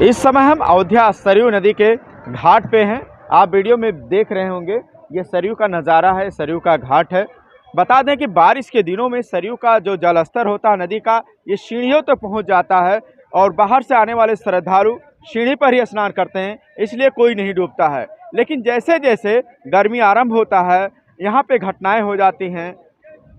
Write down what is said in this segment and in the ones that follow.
इस समय हम अयोध्या सरयू नदी के घाट पे हैं। आप वीडियो में देख रहे होंगे, ये सरयू का नज़ारा है, सरयू का घाट है। बता दें कि बारिश के दिनों में सरयू का जो जलस्तर होता है नदी का, ये सीढ़ियों तक पहुंच जाता है और बाहर से आने वाले श्रद्धालु सीढ़ी पर ही स्नान करते हैं, इसलिए कोई नहीं डूबता है। लेकिन जैसे जैसे गर्मी आरंभ होता है, यहाँ पे घटनाएँ हो जाती हैं।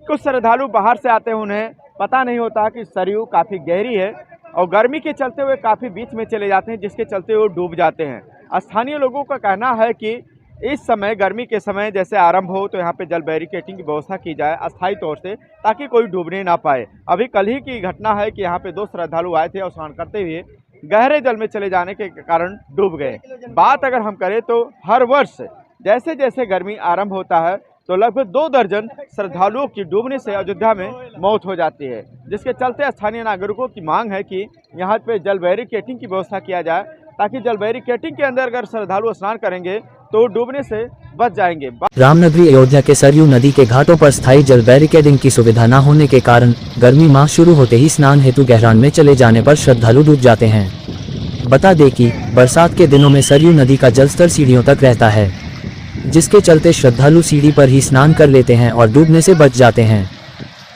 कुछ श्रद्धालु बाहर से आते हैं, उन्हें पता नहीं होता कि सरयू काफ़ी गहरी है और गर्मी के चलते हुए काफ़ी बीच में चले जाते हैं, जिसके चलते वो डूब जाते हैं। स्थानीय लोगों का कहना है कि इस समय गर्मी के समय जैसे आरंभ हो तो यहाँ पे जल बैरिकेटिंग की व्यवस्था की जाए अस्थायी तौर से, ताकि कोई डूबने ना पाए। अभी कल ही की घटना है कि यहाँ पे 2 श्रद्धालु आए थे और स्नान करते हुए गहरे जल में चले जाने के कारण डूब गए। बात अगर हम करें तो हर वर्ष जैसे जैसे गर्मी आरंभ होता है तो लगभग 2 दर्जन श्रद्धालुओं की डूबने से अयोध्या में मौत हो जाती है, जिसके चलते स्थानीय नागरिकों की मांग है कि यहाँ पे जल बैरिकेटिंग की व्यवस्था किया जाए, ताकि जल बैरिकेटिंग के अंदर अगर श्रद्धालु स्नान करेंगे तो डूबने से बच जाएंगे। रामनगरी अयोध्या के सरयू नदी के घाटों पर स्थायी जल बैरिकेडिंग की सुविधा न होने के कारण गर्मी माह शुरू होते ही स्नान हेतु गहरान में चले जाने पर श्रद्धालु डूब जाते हैं। बता दें कि बरसात के दिनों में सरयू नदी का जलस्तर सीढ़ियों तक रहता है, जिसके चलते श्रद्धालु सीढ़ी पर ही स्नान कर लेते हैं और डूबने से बच जाते हैं।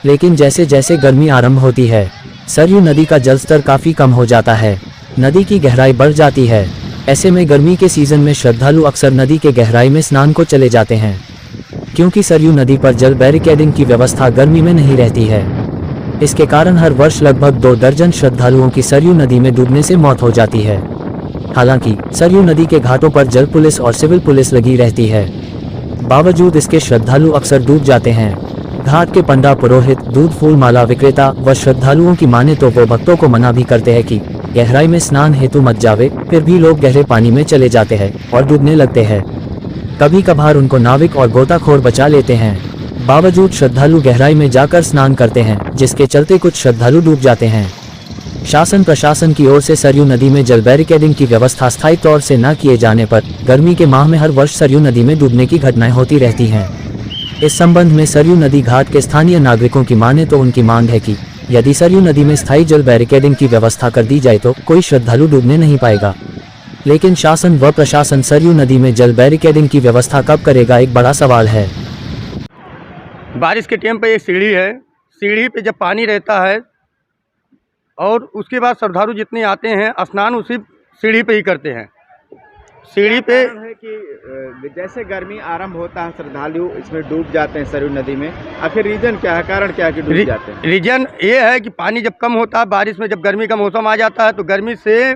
लेकिन जैसे जैसे गर्मी आरंभ होती है, सरयू नदी का जलस्तर काफ़ी कम हो जाता है, नदी की गहराई बढ़ जाती है। ऐसे में गर्मी के सीजन में श्रद्धालु अक्सर नदी के गहराई में स्नान को चले जाते हैं, क्योंकि सरयू नदी पर जल बैरिकेडिंग की व्यवस्था गर्मी में नहीं रहती है। इसके कारण हर वर्ष लगभग 2 दर्जन श्रद्धालुओं की सरयू नदी में डूबने से मौत हो जाती है। हालांकि सरयू नदी के घाटों पर जल पुलिस और सिविल पुलिस लगी रहती है, बावजूद इसके श्रद्धालु अक्सर डूब जाते हैं। घाट के पंडा, पुरोहित, दूध फूल माला विक्रेता व श्रद्धालुओं की माने तो वो भक्तों को मना भी करते हैं कि गहराई में स्नान हेतु मत जावे, फिर भी लोग गहरे पानी में चले जाते हैं और डूबने लगते हैं। कभी कभार उनको नाविक और गोताखोर बचा लेते हैं, बावजूद श्रद्धालु गहराई में जाकर स्नान करते हैं, जिसके चलते कुछ श्रद्धालु डूब जाते हैं। शासन प्रशासन की ओर से सरयू नदी में जल बैरिकेडिंग की व्यवस्था स्थायी तौर से न किए जाने पर गर्मी के माह में हर वर्ष सरयू नदी में डूबने की घटनाएं होती रहती हैं। इस संबंध में सरयू नदी घाट के स्थानीय नागरिकों की माने तो उनकी मांग है कि यदि सरयू नदी में स्थायी जल बैरिकेडिंग की व्यवस्था कर दी जाए तो कोई श्रद्धालु डूबने नहीं पाएगा। लेकिन शासन व प्रशासन सरयू नदी में जल बैरिकेडिंग की व्यवस्था कब करेगा, एक बड़ा सवाल है। बारिश के टाइम पे एक सीढ़ी है, सीढ़ी पे जब पानी रहता है और उसके बाद श्रद्धालु जितने आते हैं स्नान उसी सीढ़ी पे ही करते हैं। सीढ़ी पे है कि जैसे गर्मी आरंभ होता है श्रद्धालु इसमें डूब जाते हैं सरयू नदी में। आखिर रीजन क्या है, कारण क्या है कि डूब जाते हैं? रीजन ये है कि पानी जब कम होता है, बारिश में जब गर्मी का मौसम आ जाता है तो गर्मी से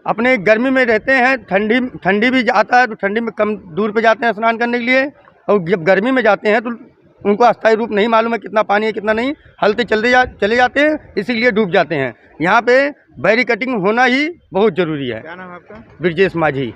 अपने गर्मी में रहते हैं, ठंडी भी आता है तो ठंडी में कम दूर पे जाते हैं स्नान करने के लिए, और जब गर्मी में जाते हैं तो उनको अस्थायी रूप नहीं मालूम है कितना पानी है कितना नहीं, हलते चले जाते हैं, इसीलिए डूब जाते हैं। यहाँ पे बैरिकेडिंग होना ही बहुत ज़रूरी है। क्या नाम है आपका? ब्रजेश माझी।